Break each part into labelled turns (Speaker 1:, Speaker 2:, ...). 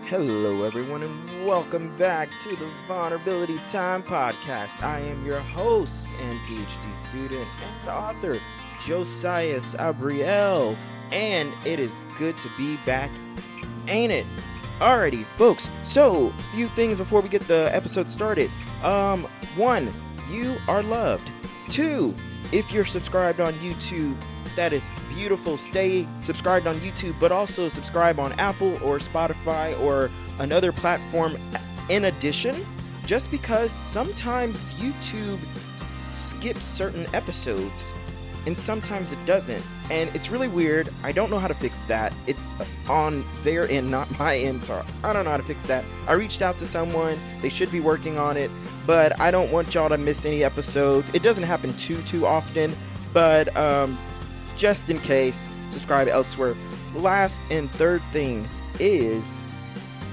Speaker 1: Hello, everyone, and welcome back to the Vulnerability Time podcast. I am your host and PhD student and author, Josias Abriel, and it is good to be back, ain't it? Alrighty, folks. So, a few things before we get the episode started. One, you are loved. Two, if you're subscribed on YouTube, that is beautiful. Stay subscribed on YouTube, but also subscribe on Apple or Spotify or another platform in addition, just because sometimes YouTube skips certain episodes and sometimes it doesn't. And it's really weird. I don't know how to fix that. It's on their end, not my end. So I don't know how to fix that. I reached out to someone. They should be working on it, but I don't want y'all to miss any episodes. It doesn't happen too often, but just in case, subscribe elsewhere. Last and third thing is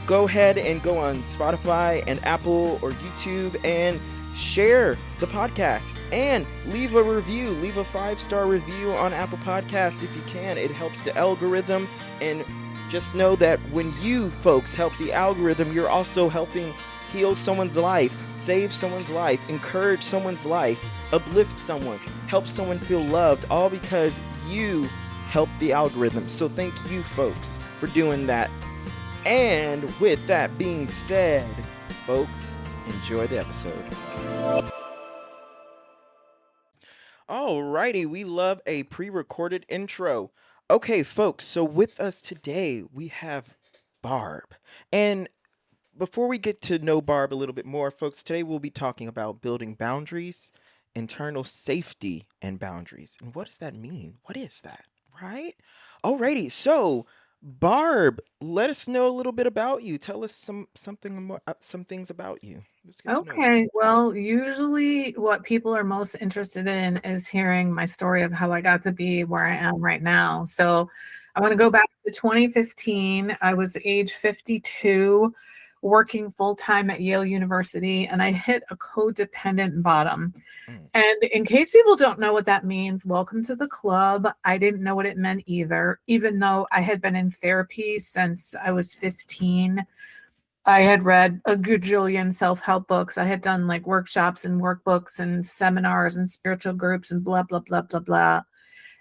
Speaker 1: go ahead and go on Spotify and Apple or YouTube and share the podcast and leave a review. Leave a 5-star review on Apple Podcasts if you can. It helps the algorithm, and just know that when you folks help the algorithm, you're also helping heal someone's life, save someone's life, encourage someone's life, uplift someone, help someone feel loved, all because you help the algorithm. So thank you folks for doing that. And with that being said, folks, enjoy the episode. Alrighty, we love a pre-recorded intro. Okay, folks, so with us today we have Barb. And before we get to know Barb a little bit more, folks, today we'll be talking about building boundaries, internal safety, and boundaries. And what does that mean? What is that? Right? Alrighty, so Barb, let us know a little bit about you. Tell us something more, some things about you. Let's get to know you.
Speaker 2: Okay, well, usually what people are most interested in is hearing my story of how I got to be where I am right now. So I want to go back to 2015. I was age 52, working full-time at Yale University, and I hit a codependent bottom.
Speaker 1: Mm,
Speaker 2: And in case people don't know what that means, welcome to the club. I didn't know what it meant either, even though I had been in therapy since I was 15. I had read a gajillion self-help books. I had done like workshops and workbooks and seminars and spiritual groups and blah, blah, blah, blah, blah.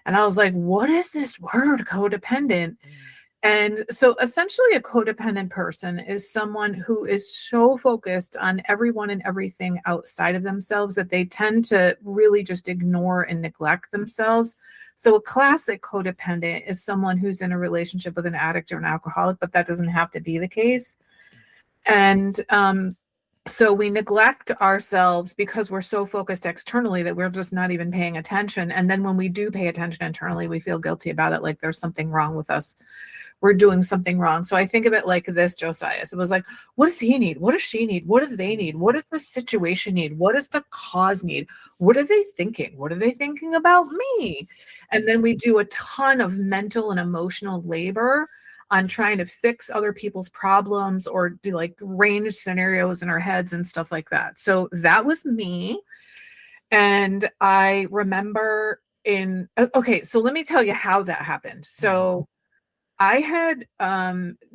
Speaker 2: And I was like, what is this word, codependent?
Speaker 1: mm,
Speaker 2: And so essentially, a codependent person is someone who is so focused on everyone and everything outside of themselves that they tend to really just ignore and neglect themselves. So a classic codependent is someone who's in a relationship with an addict or an alcoholic, but that doesn't have to be the case. And so we neglect ourselves because we're so focused externally that we're just not even paying attention. And then when we do pay attention internally, we feel guilty about it, like there's something wrong with us. We're doing something wrong. So I think of it like this, Josias. It was like, what does he need? What does she need? What do they need? What does the situation need? What does the cause need? What are they thinking? What are they thinking about me? And then we do a ton of mental and emotional labor on trying to fix other people's problems or do like range scenarios in our heads and stuff like that. So that was me. And I remember okay, so let me tell you how that happened.
Speaker 1: mm,
Speaker 2: So I had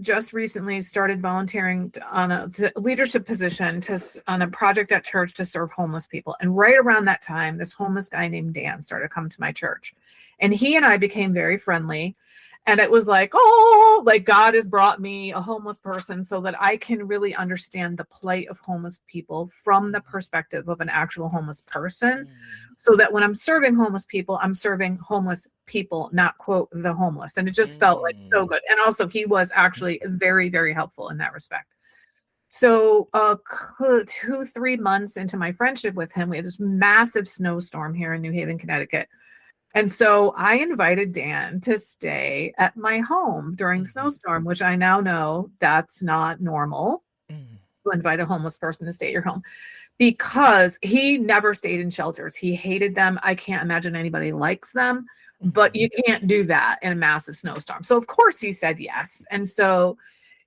Speaker 2: just recently started volunteering on a leadership position on a project at church to serve homeless people. And right around that time, this homeless guy named Dan started coming to my church. And he and I became very friendly. And it was like, oh, like God has brought me a homeless person so that I can really understand the plight of homeless people from the perspective of an actual homeless person. So that when I'm serving homeless people, I'm serving homeless people, not quote the homeless. And it just felt like so
Speaker 1: mm,
Speaker 2: good. And also he was actually very, very helpful in that respect. So 2-3 months into my friendship with him, we had this massive snowstorm here in New Haven, Connecticut. And so I invited Dan to stay at my home during the
Speaker 1: mm,
Speaker 2: snowstorm, which I now know that's not normal
Speaker 1: mm,
Speaker 2: to invite a homeless person to stay at your home because he never stayed in shelters. He hated them. I can't imagine anybody likes them, but
Speaker 1: mm,
Speaker 2: you can't do that in a massive snowstorm. So of course he said yes. And so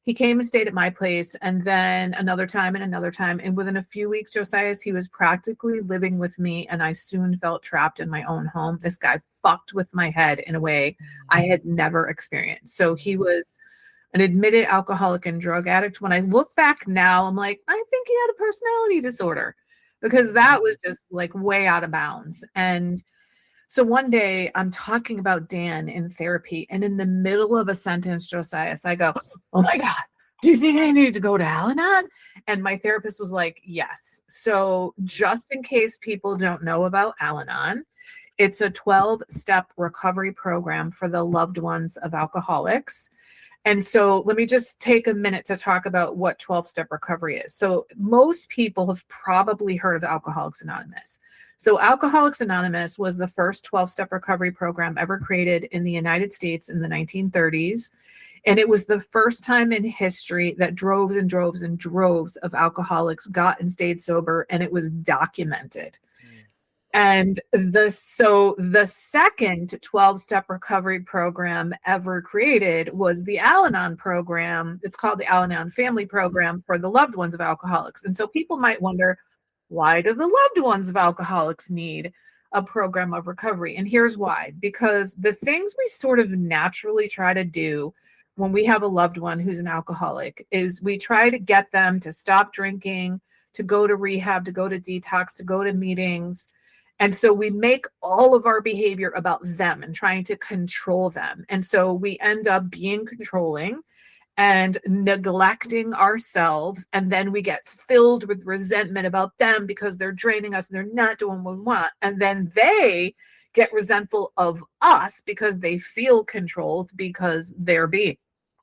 Speaker 2: he came and stayed at my place, and then another time and another time. And within a few weeks, Josias, he was practically living with me, and I soon felt trapped in my own home. This guy fucked with my head in a way I had never experienced. So he was an admitted alcoholic and drug addict. When I look back now, I'm like, I think he had a personality disorder, because that was just like way out of bounds. And so one day I'm talking about Dan in therapy, and in the middle of a sentence, Josias, I go, oh my God, do you think I need to go to Al-Anon? And my therapist was like, yes. So just in case people don't know about Al-Anon, it's a 12-step recovery program for the loved ones of alcoholics. And so let me just take a minute to talk about what 12-step recovery is. So most people have probably heard of Alcoholics Anonymous. So Alcoholics Anonymous was the first 12-step recovery program ever created in the United States in the 1930s. And it was the first time in history that droves and droves and droves of alcoholics got and stayed sober, and it was documented. And the second 12-step recovery program ever created was the Al-Anon program. It's called the Al-Anon Family Program for the loved ones of alcoholics. And so people might wonder, why do the loved ones of alcoholics need a program of recovery? And here's why. Because the things we sort of naturally try to do when we have a loved one who's an alcoholic is we try to get them to stop drinking, to go to rehab, to go to detox, to go to meetings. And so we make all of our behavior about them and trying to control them. And so we end up being controlling and neglecting ourselves. And then we get filled with resentment about them because they're draining us and they're not doing what we want. And then they get resentful of us because they feel controlled because they're being,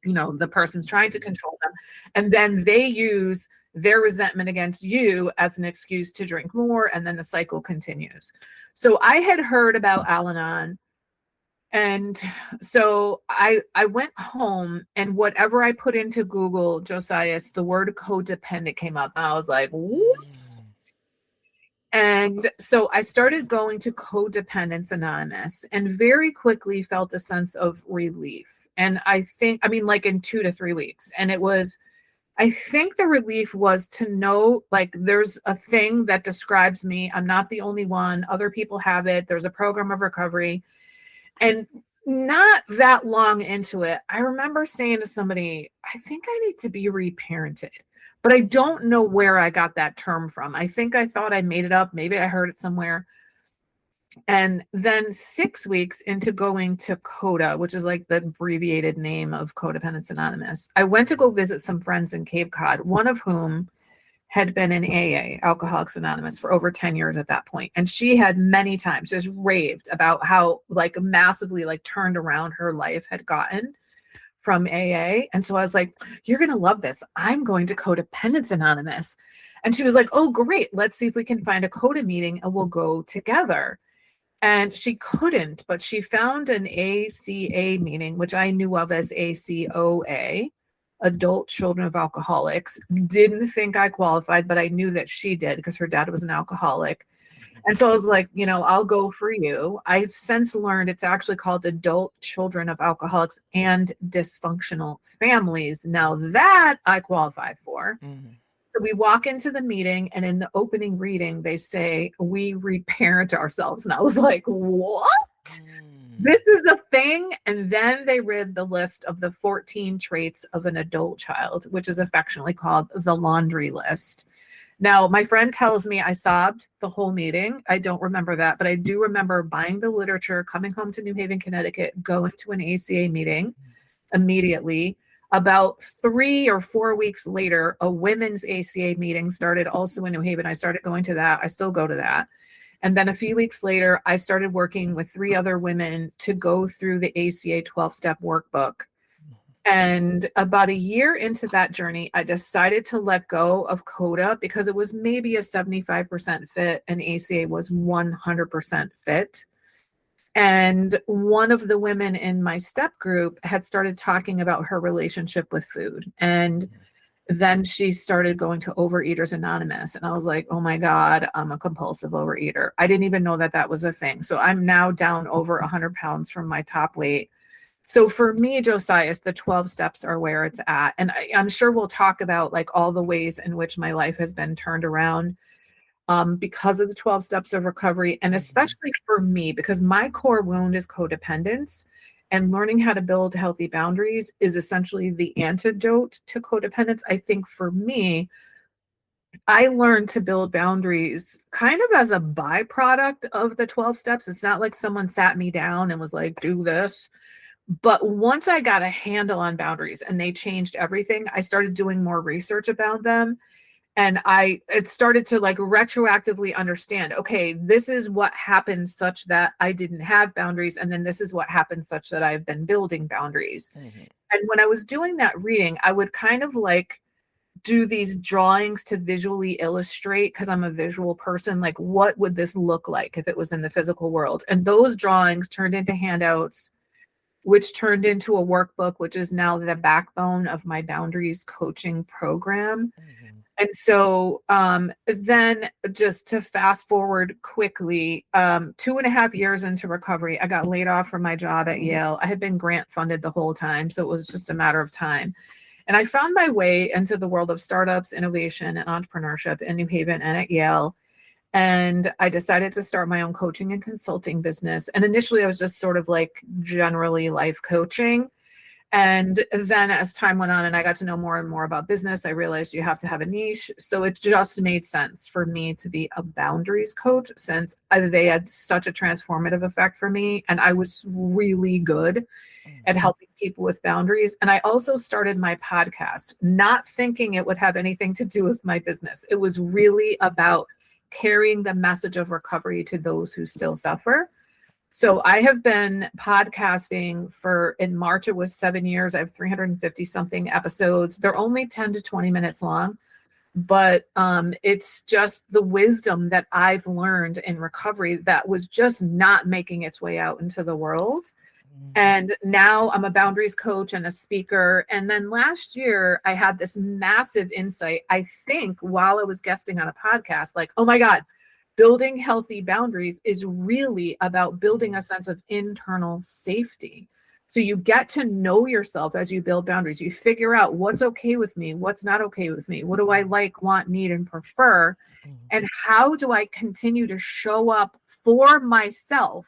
Speaker 2: the person's trying to control them. And then they use their resentment against you as an excuse to drink more, and then the cycle continues. So I had heard about Al-Anon, and so I went home, and whatever I put into Google, Josias, the word codependent came up, and I was like, what? And so I started going to Codependence Anonymous, and very quickly felt a sense of relief. And like in 2 to 3 weeks, and I think the relief was to know, like, there's a thing that describes me. I'm not the only one. Other people have it. There's a program of recovery. And not that long into it, I remember saying to somebody, I think I need to be reparented. But I don't know where I got that term from. I think I thought I made it up. Maybe I heard it somewhere. And then 6 weeks into going to CODA, which is like the abbreviated name of Codependence Anonymous, I went to go visit some friends in Cape Cod, one of whom had been in AA, Alcoholics Anonymous, for over 10 years at that point. And she had many times just raved about how like massively like turned around her life had gotten from AA. And so I was like, you're going to love this. I'm going to Codependence Anonymous. And she was like, oh, great. Let's see if we can find a CODA meeting and we'll go together. And she couldn't, but she found an ACA meeting, which I knew of as ACOA, Adult Children of Alcoholics. Didn't think I qualified, but I knew that she did because her dad was an alcoholic. And so I was like, I'll go for you. I've since learned it's actually called Adult Children of Alcoholics and Dysfunctional Families. Now that I qualify for. Mm-hmm. So we walk into the meeting, and in the opening reading, they say, we reparent ourselves. And I was like, what? This is a thing? And then they read the list of the 14 traits of an adult child, which is affectionately called the laundry list. Now, my friend tells me I sobbed the whole meeting. I don't remember that, but I do remember buying the literature, coming home to New Haven, Connecticut, going to an ACA meeting immediately. About 3 or 4 weeks later, a women's ACA meeting started also in New Haven. I started going to that. I still go to that. And then a few weeks later, I started working with 3 other women to go through the ACA 12-step workbook. And about a year into that journey, I decided to let go of CODA because it was maybe a 75% fit and ACA was 100% fit. And one of the women in my step group had started talking about her relationship with food. And then she started going to Overeaters Anonymous. And I was like, oh my God, I'm a compulsive overeater. I didn't even know that that was a thing. So I'm now down over 100 pounds from my top weight. So for me, Josias, the 12 steps are where it's at. And I'm sure we'll talk about like all the ways in which my life has been turned around because of the 12 steps of recovery. And especially for me, because my core wound is codependence. And learning how to build healthy boundaries is essentially the antidote to codependence. I think for me, I learned to build boundaries kind of as a byproduct of the 12 steps. It's not like someone sat me down and was like, do this. But once I got a handle on boundaries and they changed everything, I started doing more research about them. And it started to like retroactively understand, okay, this is what happened such that I didn't have boundaries. And then this is what happened such that I've been building boundaries.
Speaker 1: Mm-hmm.
Speaker 2: And when I was doing that reading, I would kind of like do these drawings to visually illustrate, because I'm a visual person, like what would this look like if it was in the physical world? And those drawings turned into handouts, which turned into a workbook, which is now the backbone of my boundaries coaching program.
Speaker 1: Mm-hmm.
Speaker 2: And so then just to fast forward quickly, 2.5 years into recovery, I got laid off from my job at Yale. I had been grant funded the whole time, so it was just a matter of time. And I found my way into the world of startups, innovation, and entrepreneurship in New Haven and at Yale. And I decided to start my own coaching and consulting business. And initially, I was just sort of like generally life coaching. And then as time went on and I got to know more and more about business, I realized you have to have a niche. So it just made sense for me to be a boundaries coach, since they had such a transformative effect for me. And I was really good at helping people with boundaries. And I also started my podcast, not thinking it would have anything to do with my business. It was really about carrying the message of recovery to those who still suffer. So I have been podcasting in March, it was 7 years. I have 350 something episodes. They're only 10 to 20 minutes long, but it's just the wisdom that I've learned in recovery that was just not making its way out into the world. And now I'm a boundaries coach and a speaker. And then last year I had this massive insight, I think, while I was guesting on a podcast, like, oh my God, building healthy boundaries is really about building a sense of internal safety. So you get to know yourself as you build boundaries. You figure out what's okay with me, what's not okay with me, what do I like, want, need, and prefer, and how do I continue to show up for myself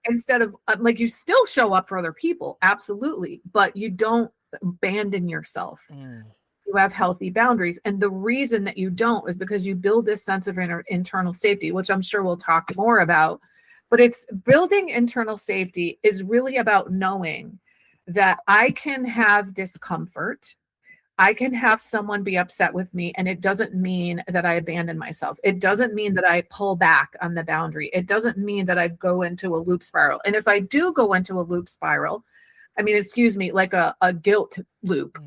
Speaker 2: instead of like, you still show up for other people, absolutely, but you don't abandon yourself. You have healthy boundaries. And the reason that you don't is because you build this sense of internal safety, which I'm sure we'll talk more about. But it's building internal safety is really about knowing that I can have discomfort. I can have someone be upset with me, and it doesn't mean that I abandon myself. It doesn't mean that I pull back on the boundary. It doesn't mean that I go into a loop spiral. And if I do go into a loop spiral, I mean, excuse me, like a guilt loop,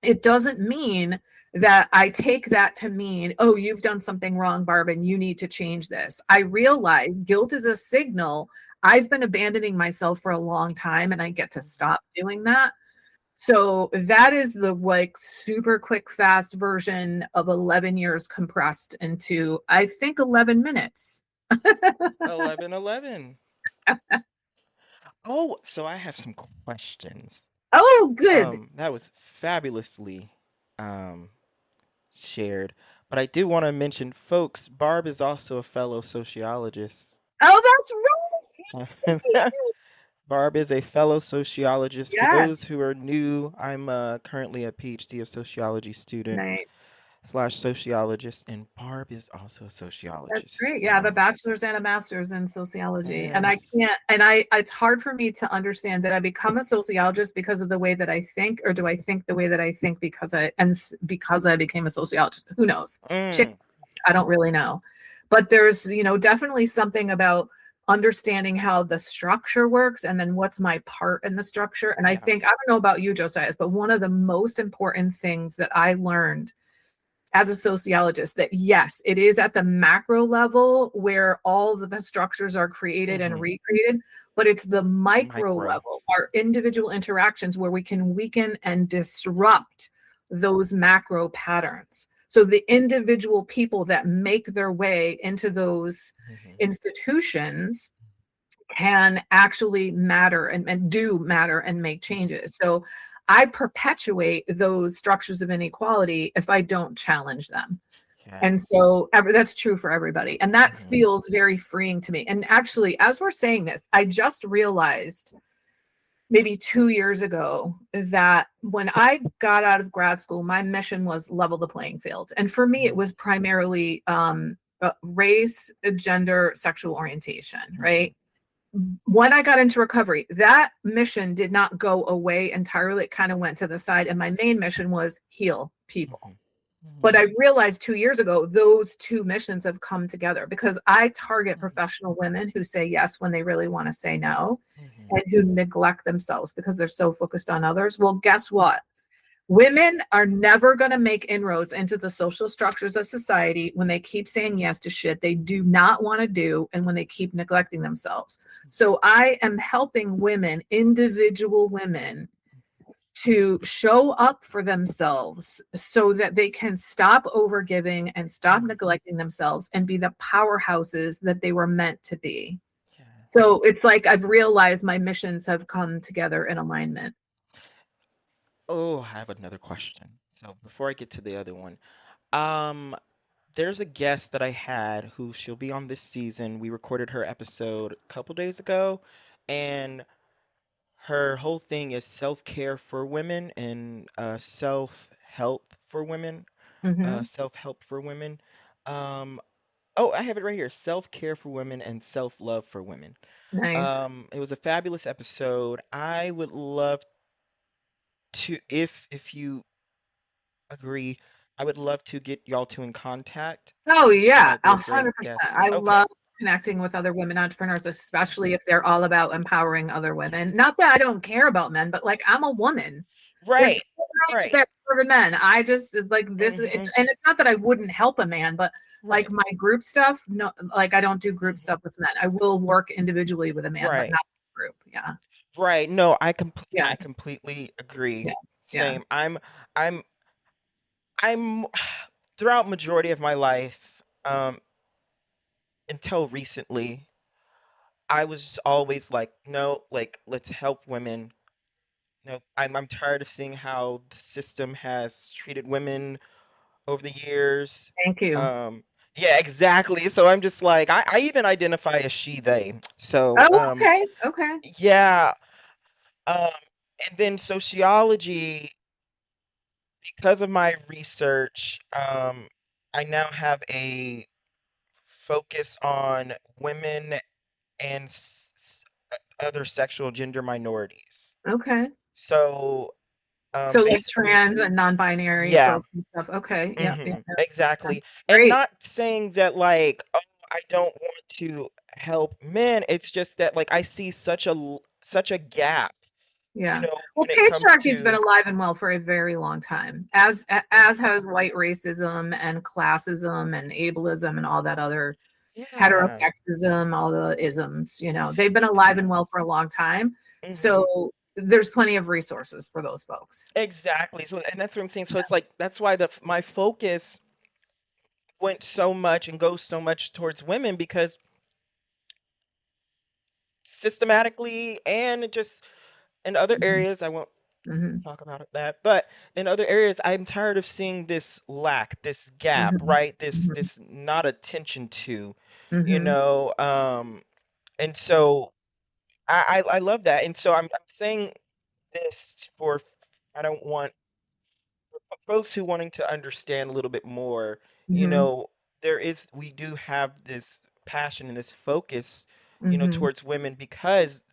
Speaker 2: it doesn't mean that I take that to mean, oh, you've done something wrong, Barb, and you need to change this. I realize guilt is a signal. I've been abandoning myself for a long time, and I get to stop doing that. So that is the like super quick, fast version of 11 years compressed into, I think, 11 minutes.
Speaker 1: 11. Oh, so I have some questions.
Speaker 2: Oh, good.
Speaker 1: That was fabulously shared. But I do want to mention, folks, Barb is also a fellow sociologist.
Speaker 2: Oh, that's right.
Speaker 1: Barb is a fellow sociologist. For those
Speaker 2: Yes.
Speaker 1: who are new, I'm currently a PhD of sociology student
Speaker 2: Nice.
Speaker 1: / sociologist, and Barb is also a sociologist.
Speaker 2: That's great. Yeah, I have a bachelor's and a master's in sociology. And I
Speaker 1: Yes.
Speaker 2: can't, it's hard for me to understand that I become a sociologist because of the way that I think, or do I think the way that I think because I became a sociologist? Who knows? I don't really know. But there's, definitely something about understanding how the structure works and then what's my part in the structure. And I think, I don't know about you, Josiah, but one of the most important things that I learned as a sociologist, that yes, it is at the macro level where all of the structures are created and recreated, but it's the micro level, our individual interactions, where we can weaken and disrupt those macro patterns. So the individual people that make their way into those institutions can actually matter and do matter and make changes. So I perpetuate those structures of inequality if I don't challenge them. Yes. And so that's true for everybody. And that feels very freeing to me. And actually, as we're saying this, I just realized maybe 2 years ago that when I got out of grad school, my mission was level the playing field. And for me, it
Speaker 1: Mhm,
Speaker 2: was primarily race, gender, sexual orientation,
Speaker 1: mhm,
Speaker 2: right? When I got into recovery, that mission did not go away entirely. It kind of went to the side. And my main mission was heal people.
Speaker 1: mhm,
Speaker 2: But
Speaker 1: mhm,
Speaker 2: I realized 2 years ago, those two missions have come together because I target
Speaker 1: mhm,
Speaker 2: professional women who say yes when they really want to say no
Speaker 1: mhm,
Speaker 2: and who neglect themselves because they're so focused on others. Well, guess what? Women are never going to make inroads into the social structures of society when they keep saying yes to shit they do not want to do and when they keep neglecting themselves. So I am helping women, individual women, to show up for themselves so that they can stop overgiving and stop
Speaker 1: mhm.
Speaker 2: neglecting themselves and be the powerhouses that they were meant to be. So
Speaker 1: Yes.
Speaker 2: it's like I've realized my missions have come together in alignment.
Speaker 1: Oh, I have another question. So before I get to the other one, um, there's a guest that I had who she'll be on this season. We recorded her episode a couple days ago, and her whole thing is self-care for women and self-help for women.
Speaker 2: Mm-hmm.
Speaker 1: Self-help for women. Um, oh, I have it right here. Self-care for women and self-love for women.
Speaker 2: Nice.
Speaker 1: It was a fabulous episode. I would love to, if you agree, I would love to get y'all two in contact.
Speaker 2: Oh yeah,
Speaker 1: That'd be a great
Speaker 2: 100%.
Speaker 1: guest.
Speaker 2: I
Speaker 1: Okay.
Speaker 2: love connecting with other women entrepreneurs, especially if they're all about empowering other women. Not that I don't care about men, but like I'm a woman. There's
Speaker 1: Right.
Speaker 2: nothing wrong with
Speaker 1: Right.
Speaker 2: that serving men. I just like this.
Speaker 1: Mm-hmm.
Speaker 2: It's not that I wouldn't help a man, but like
Speaker 1: Right.
Speaker 2: my group stuff, no, like I don't do group
Speaker 1: Hmm.
Speaker 2: stuff with men. I will work individually with a man, but
Speaker 1: Right.
Speaker 2: not group. Yeah,
Speaker 1: Right. No,
Speaker 2: yeah,
Speaker 1: I completely agree.
Speaker 2: yeah, yeah.
Speaker 1: Same. I'm I'm throughout majority of my life, until recently, I was always like, no, like let's help women. No, I'm tired of seeing how the system has treated women over the years.
Speaker 2: Thank you.
Speaker 1: Um, yeah, exactly. So I'm just like, I even identify as she, they. So,
Speaker 2: Oh, okay, okay.
Speaker 1: yeah. Um, and then sociology, because of my research, I now have a focus on women and other sexual gender minorities.
Speaker 2: Okay.
Speaker 1: So,
Speaker 2: So like
Speaker 1: basically,
Speaker 2: trans and non-binary
Speaker 1: yeah.
Speaker 2: folks and stuff. Okay. Yep. Yep. Yep. Yeah.
Speaker 1: Exactly. And
Speaker 2: Great.
Speaker 1: not saying that like, oh, I don't want to help men. It's just that like I see such a gap,
Speaker 2: Yeah. Well,
Speaker 1: when it comes
Speaker 2: patriarchy's been
Speaker 1: to
Speaker 2: alive and well for a very long time, as has white racism and classism and ableism and all that other
Speaker 1: yeah.
Speaker 2: heterosexism, all the isms, they've been alive
Speaker 1: Yeah.
Speaker 2: and well for a long time.
Speaker 1: Hmm.
Speaker 2: So there's plenty of resources for those folks.
Speaker 1: Exactly. So and that's what I'm saying. So it's like that's why my focus went so much and goes so much towards women because systematically and just in other
Speaker 2: Hmm.
Speaker 1: areas I won't
Speaker 2: Hmm.
Speaker 1: talk about that. But in other areas, I'm tired of seeing this lack, this gap,
Speaker 2: Hmm.
Speaker 1: right? This
Speaker 2: Hmm.
Speaker 1: this not attention to, you
Speaker 2: Hmm.
Speaker 1: know. And so I love that. And so I'm saying this for I don't want for folks who wanting to understand a little bit more, you
Speaker 2: Hmm.
Speaker 1: know, we do have this passion and this focus,
Speaker 2: Hmm.
Speaker 1: towards women because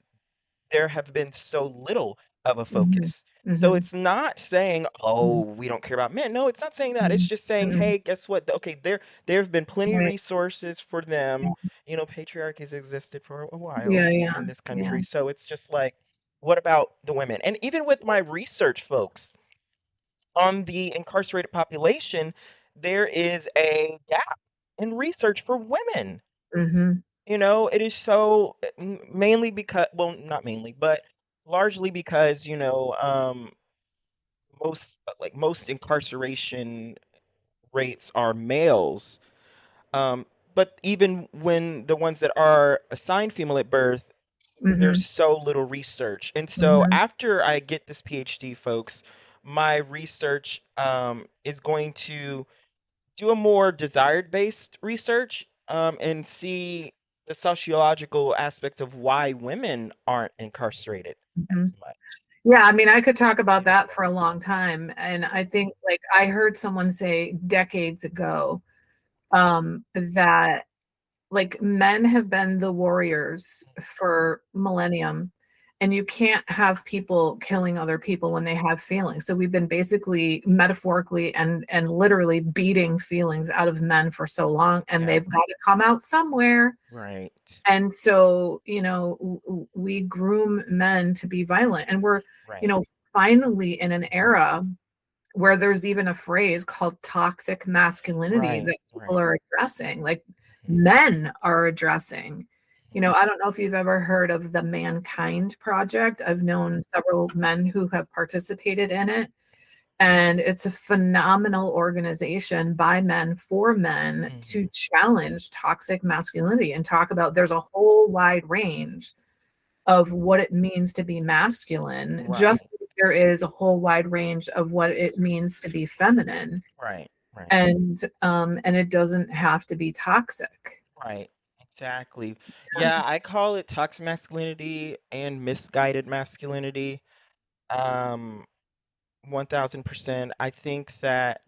Speaker 1: there have been so little of a
Speaker 2: Hmm.
Speaker 1: focus. So
Speaker 2: Hmm.
Speaker 1: it's not saying, "Oh,
Speaker 2: Hmm.
Speaker 1: we don't care about men." No, it's not saying that. It's
Speaker 2: Hmm.
Speaker 1: just saying,
Speaker 2: Hmm.
Speaker 1: "Hey, guess what? Okay, there have been plenty of
Speaker 2: Right.
Speaker 1: resources for them.
Speaker 2: Yeah.
Speaker 1: Patriarchy has existed for a
Speaker 2: Yeah.
Speaker 1: while
Speaker 2: Yeah.
Speaker 1: in this
Speaker 2: Yeah.
Speaker 1: country. So it's just like, what about the women? And even with my research folks on the incarcerated population, there is a gap in research for women.
Speaker 2: Hmm.
Speaker 1: It is so mainly because, well, not mainly, but largely because, most incarceration rates are males. Um, but even when the ones that are assigned female at birth, there's
Speaker 2: Hmm.
Speaker 1: so little research. And so
Speaker 2: Hmm.
Speaker 1: after I get this PhD, folks, my research is going to do a more desired based research and see the sociological aspect of why women aren't incarcerated
Speaker 2: Mhm.
Speaker 1: as much.
Speaker 2: Yeah, I mean, I could talk
Speaker 1: It's
Speaker 2: about that
Speaker 1: beautiful.
Speaker 2: for a long time. And I think, like, I heard someone say decades ago, that like men have been the warriors for millennium, and you can't have people killing other people when they have feelings. So we've been basically metaphorically and literally beating feelings out of men for so long, and
Speaker 1: Yeah,
Speaker 2: they've got to come out somewhere.
Speaker 1: right,
Speaker 2: And so, we groom men to be violent, and we're, you
Speaker 1: right,
Speaker 2: know, finally in an era where there's even a phrase called toxic masculinity
Speaker 1: right,
Speaker 2: that people
Speaker 1: right.
Speaker 2: are addressing, like
Speaker 1: Mhm,
Speaker 2: men are addressing.
Speaker 1: mhm.
Speaker 2: I don't know if you've ever heard of the Mankind Project. I've known several men who have participated in it, and it's a phenomenal organization by men for men to
Speaker 1: Mhm.
Speaker 2: challenge toxic masculinity and talk about there's a whole wide range of what it means to be masculine, just
Speaker 1: Right,
Speaker 2: like there is a whole wide range of what it means to be feminine.
Speaker 1: right, right,
Speaker 2: And it doesn't have to be toxic.
Speaker 1: right. Exactly. Yeah, I call it toxic masculinity and misguided masculinity. Um, 1000%. I think that,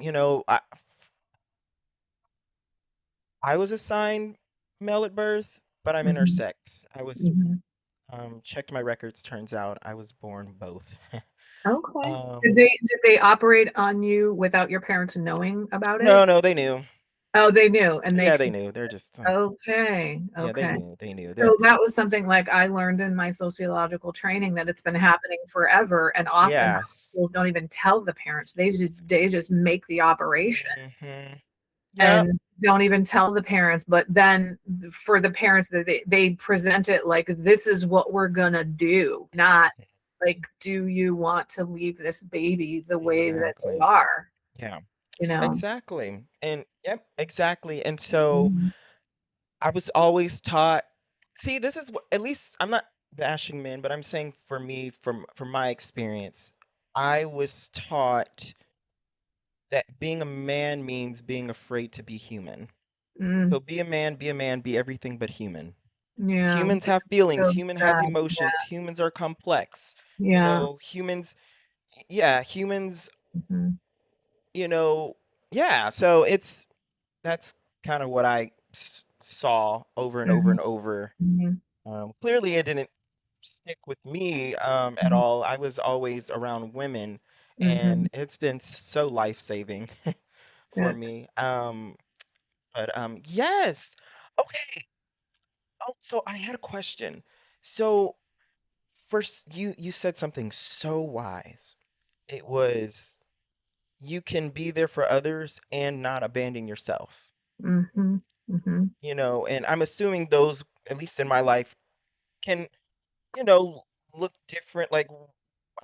Speaker 1: I was assigned male at birth, but I'm
Speaker 2: Mhm,
Speaker 1: intersex. I was
Speaker 2: mhm.
Speaker 1: checked my records, turns out I was born both.
Speaker 2: Okay. Did
Speaker 1: Um,
Speaker 2: they operate on you without your parents knowing about
Speaker 1: no,
Speaker 2: it?
Speaker 1: no, they knew.
Speaker 2: Oh, they knew, and they
Speaker 1: Yeah, they
Speaker 2: can.
Speaker 1: knew. They're just
Speaker 2: Okay,
Speaker 1: yeah, they
Speaker 2: okay.
Speaker 1: knew. They knew that.
Speaker 2: So that was something like I learned in my sociological training that it's been happening forever, and often
Speaker 1: Yes.
Speaker 2: hospitals don't even tell the parents. They just make the operation
Speaker 1: Hmm. Yep.
Speaker 2: and don't even tell the parents. But then for the parents that they present it like this is what we're gonna do, not like do you want to leave this baby the way that they
Speaker 1: Exactly.
Speaker 2: are,
Speaker 1: Yeah.
Speaker 2: you know?
Speaker 1: Exactly. And yep, exactly. And so
Speaker 2: Mhm.
Speaker 1: I was always taught, see, this is what, at least I'm not bashing men, but I'm saying for me, from my experience, I was taught that being a man means being afraid to be human.
Speaker 2: Mm,
Speaker 1: So be a man, be a man, be everything but human. 'Cause
Speaker 2: yeah,
Speaker 1: humans have feelings,
Speaker 2: so
Speaker 1: human has
Speaker 2: sad.
Speaker 1: emotions, humans are complex.
Speaker 2: Yeah.
Speaker 1: Humans, yeah, humans,
Speaker 2: Mhm.
Speaker 1: you know, yeah. So that's kind of what I saw over and over
Speaker 2: Mhm.
Speaker 1: and over.
Speaker 2: Mhm.
Speaker 1: Clearly, it didn't stick with me at
Speaker 2: Mhm.
Speaker 1: all. I was always around women, and
Speaker 2: Mhm.
Speaker 1: it's been so life-saving for
Speaker 2: Good.
Speaker 1: me. But yes. Okay. Oh, so I had a question. So first, you said something so wise. It was you can be there for others and not abandon yourself.
Speaker 2: Mhm. Mhm.
Speaker 1: And I'm assuming those, at least in my life, can, you know, look different. Like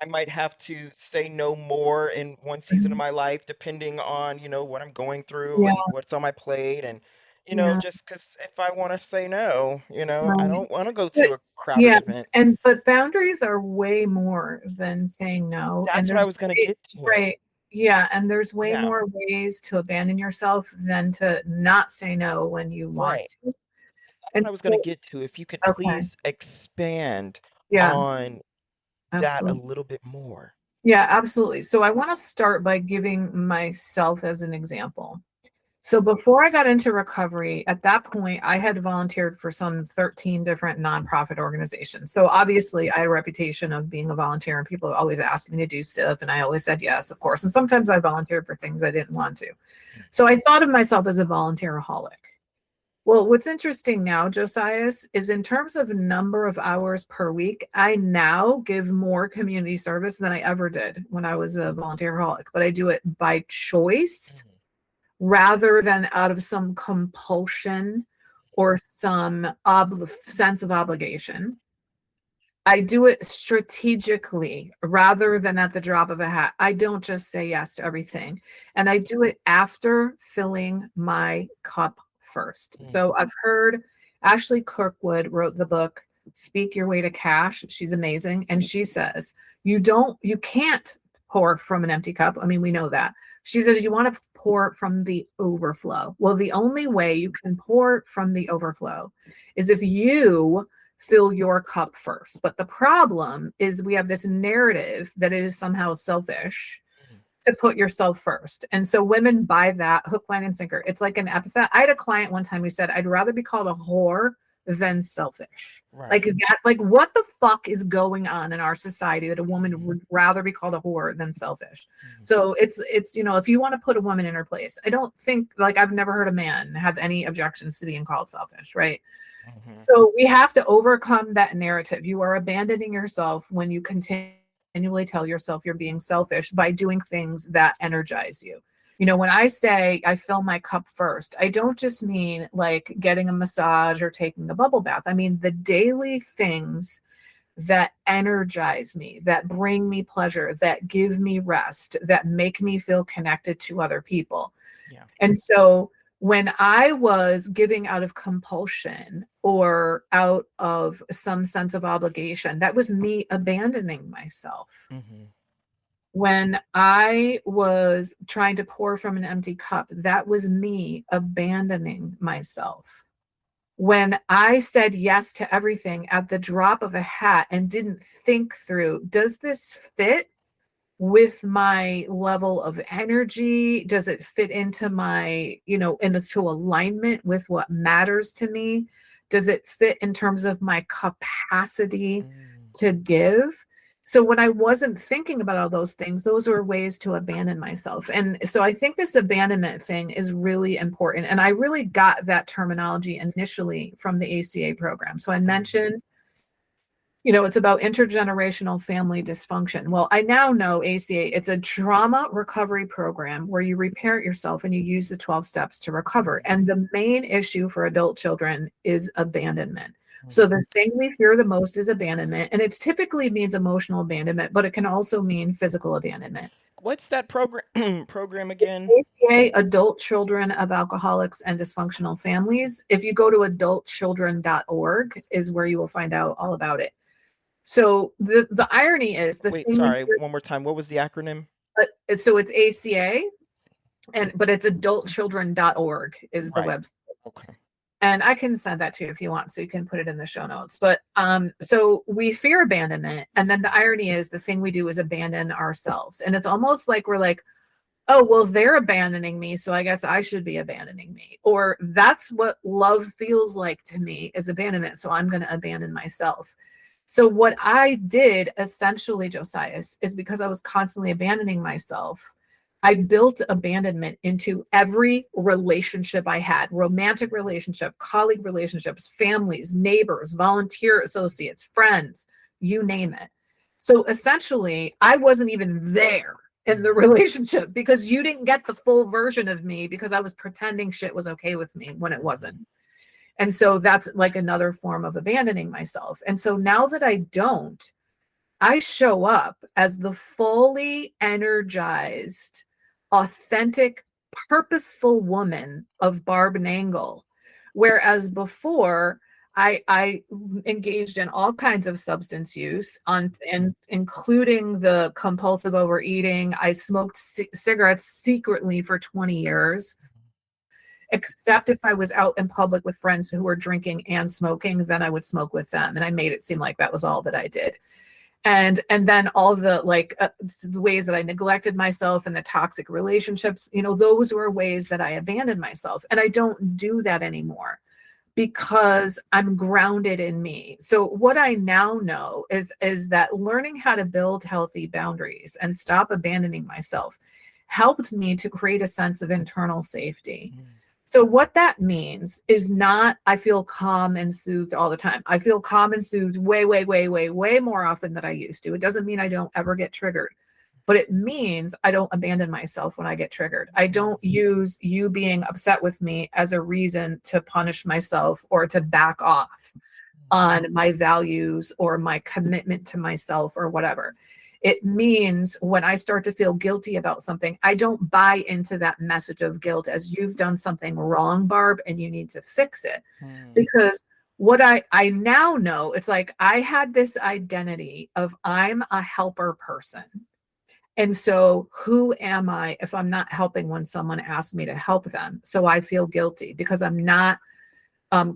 Speaker 1: I might have to say no more in one season of
Speaker 2: Mhm.
Speaker 1: my life, depending on, what I'm going through
Speaker 2: Yeah,
Speaker 1: and what's on my plate. And,
Speaker 2: yeah,
Speaker 1: just because if I want to say no, I
Speaker 2: right.
Speaker 1: don't want to go
Speaker 2: But
Speaker 1: to a crowded
Speaker 2: yeah,
Speaker 1: event.
Speaker 2: but boundaries are way more than saying no, and
Speaker 1: That's what I
Speaker 2: there's
Speaker 1: was going to
Speaker 2: way
Speaker 1: get to.
Speaker 2: right. Yeah, and there's way
Speaker 1: Yeah,
Speaker 2: more ways to abandon yourself than to not say no when you want
Speaker 1: right.
Speaker 2: to.
Speaker 1: That's what
Speaker 2: And
Speaker 1: I was going to
Speaker 2: so
Speaker 1: get to. If you could
Speaker 2: okay.
Speaker 1: please expand
Speaker 2: Yeah,
Speaker 1: on that a
Speaker 2: absolutely.
Speaker 1: little bit more.
Speaker 2: Yeah, absolutely. So I wanna start by giving myself as an example. So before I got into recovery, at that point, I had volunteered for some 13 different nonprofit organizations. So obviously, I had a reputation of being a volunteer, and people always asked me to do stuff, and I always said yes, of course. And sometimes I volunteered for things I didn't want to. So I thought of myself as a volunteeraholic. Well, what's interesting now, Josias, is in terms of number of hours per week, I now give more community service than I ever did when I was a volunteeraholic, but I do it by choice
Speaker 1: Mhm.
Speaker 2: rather than out of some compulsion or some sense of obligation. I do it strategically rather than at the drop of a hat. I don't just say yes to everything. And I do it after filling my cup first.
Speaker 1: Mhm.
Speaker 2: So I've heard Ashley Kirkwood wrote the book Speak Your Way to Cash. She's amazing. And she says, you can't pour from an empty cup. I mean, we know that. She says, you want to pour from the overflow. Well, the only way you can pour from the overflow is if you fill your cup first. But the problem is we have this narrative that it is somehow selfish to put yourself first. And so women buy that hook, line, and sinker. It's like an epithet. I had a client one time who said, I'd rather be called a whore than selfish.
Speaker 1: Right.
Speaker 2: Like that, like what the fuck is going on in our society that a woman would rather be called a whore than selfish? So it's, if you want to put a woman in her place, I don't think, like, I've never heard a man have any objections to being called selfish, right? So we have to overcome that narrative. You are abandoning yourself when you continually tell yourself you're being selfish by doing things that energize you. When I say I fill my cup first, I don't just mean like getting a massage or taking a bubble bath. I mean the daily things that energize me, that bring me pleasure, that give me rest, that make me feel connected to other people.
Speaker 1: Yeah.
Speaker 2: And so when I was giving out of compulsion or out of some sense of obligation, that was me abandoning myself. When I was trying to pour from an empty cup, that was me abandoning myself. When I said yes to everything at the drop of a hat and didn't think through, does this fit with my level of energy? Does it fit into my, into alignment with what matters to me? Does it fit in terms of my capacity to give? So when I wasn't thinking about all those things, those were ways to abandon myself. And so I think this abandonment thing is really important. And I really got that terminology initially from the ACA program. So I mentioned, it's about intergenerational family dysfunction. Well, I now know ACA, it's a trauma recovery program where you reparent yourself and you use the 12 steps to recover. And the main issue for adult children is abandonment. So the thing we fear the most is abandonment, and it typically means emotional abandonment, but it can also mean physical abandonment.
Speaker 1: What's that program again?
Speaker 2: ACA, Adult Children of Alcoholics and Dysfunctional Families. If you go to adultchildren.org is where you will find out all about it. So the irony is
Speaker 1: one more time. What was the acronym?
Speaker 2: So it's ACA, but it's adultchildren.org is the website.
Speaker 1: Okay.
Speaker 2: And I can send that to you if you want, so you can put it in the show notes. But so we fear abandonment. And then the irony is the thing we do is abandon ourselves. And it's almost like we're like, oh, well, they're abandoning me, so I guess I should be abandoning me. Or that's what love feels like to me is abandonment. So I'm going to abandon myself. So what I did essentially, Josias, is because I was constantly abandoning myself, I built abandonment into every relationship I had, romantic relationship, colleague relationships, families, neighbors, volunteer associates, friends, you name it. So essentially, I wasn't even there in the relationship because you didn't get the full version of me because I was pretending shit was okay with me when it wasn't. And so that's like another form of abandoning myself. And so now that I don't, I show up as the fully energized, authentic, purposeful woman of Barb and Angle. Whereas before, I engaged in all kinds of substance use, and including the compulsive overeating. I smoked cigarettes secretly for 20 years. Except if I was out in public with friends who were drinking and smoking, then I would smoke with them. And I made it seem like that was all that I did. And then all the the ways that I neglected myself and the toxic relationships, those were ways that I abandoned myself. And I don't do that anymore because I'm grounded in me. So what I now know is that learning how to build healthy boundaries and stop abandoning myself helped me to create a sense of internal safety. So what that means is not I feel calm and soothed all the time. I feel calm and soothed way, way, way, way, way more often than I used to. It doesn't mean I don't ever get triggered, but it means I don't abandon myself when I get triggered. I don't use you being upset with me as a reason to punish myself or to back off on my values or my commitment to myself or whatever. It means when I start to feel guilty about something, I don't buy into that message of guilt as you've done something wrong, Barb, and you need to fix it. Because what I now know, it's like I had this identity of I'm a helper person. And so who am I if I'm not helping when someone asks me to help them? So I feel guilty because I'm not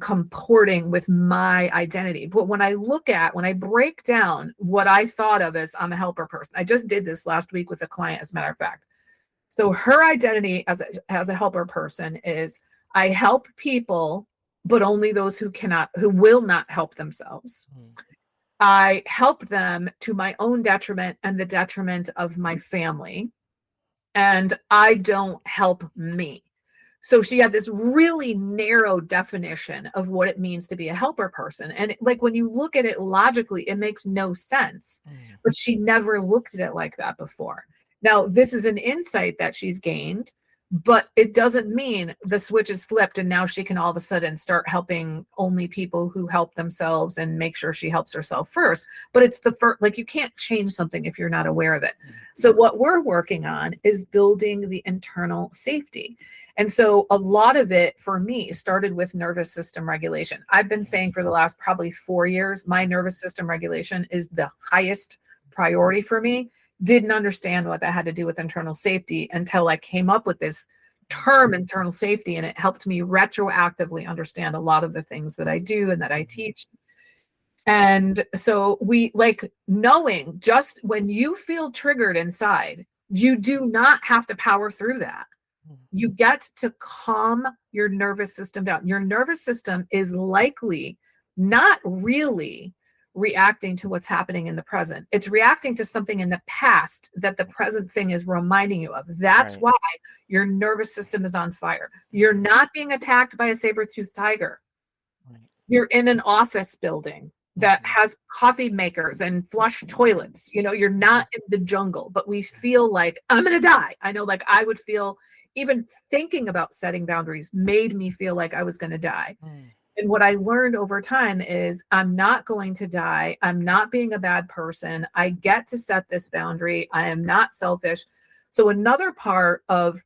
Speaker 2: comporting with my identity. But when I break down what I thought of as I'm a helper person, I just did this last week with a client, as a matter of fact. So her identity as a helper person is I help people, but only those who will not help themselves. I help them to my own detriment and the detriment of my family. And I don't help me. So she had this really narrow definition of what it means to be a helper person. And like when you look at it logically, it makes no sense. But she never looked at it like that before. Now, this is an insight that she's gained, but it doesn't mean the switch is flipped and now she can all of a sudden start helping only people who help themselves and make sure she helps herself first. But it's the first, like you can't change something if you're not aware of it. So what we're working on is building the internal safety. And so a lot of it for me started with nervous system regulation. I've been saying for the last probably 4 years, my nervous system regulation is the highest priority for me. Didn't understand what that had to do with internal safety until I came up with this term internal safety, and it helped me retroactively understand a lot of the things that I do and that I teach. And so we like knowing just when you feel triggered inside, you do not have to power through that. You get to calm your nervous system down. Your nervous system is likely not really reacting to what's happening in the present. It's reacting to something in the past that the present thing is reminding you of. That's why your nervous system is on fire. You're not being attacked by a saber-toothed tiger. You're in an office building that has coffee makers and flush toilets. You know, you're not in the jungle, but we feel like I'm going to die. I know, like I would feel, even thinking about setting boundaries made me feel like I was going to die. And what I learned over time is I'm not going to die. I'm not being a bad person. I get to set this boundary. I am not selfish. So another part of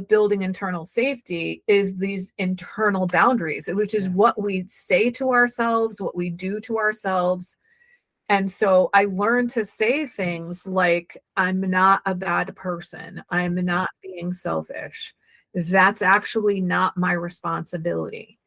Speaker 2: building internal safety is these internal boundaries, which is what we say to ourselves, what we do to ourselves. And so I learned to say things like, I'm not a bad person. I'm not being selfish. That's actually not my responsibility.